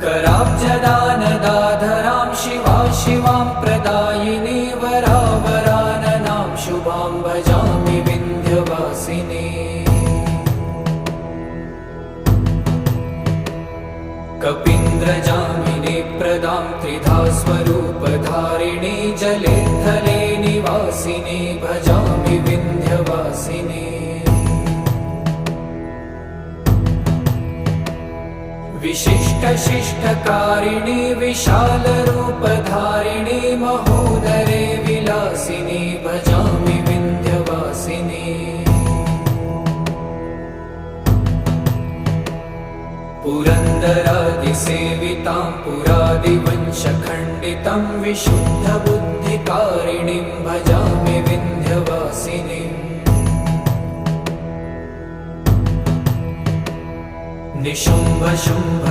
कराब्जदानदाधरां शिवा शिवां प्रदायिनी वरावराननां शुभां भजामि विन्ध्यवासिनी। कपीन्द्रजामिनी प्रदां त्रिधा स्वरूपधारिणी जले थले निवासिनी भजामि विन्ध्यवासिनी। विशिष्टशिष्टकारिणी विशालरूपधारिणी महोदरे विलासिनी भजामि विन्ध्यवासिनी। पुरन्दरादिसेवितां पुरादिवंशखण्डितं विशुद्धबुद्धिकारिणीं भजामि विन्ध्यवासिनीम्। निशुम्भ शुम्भ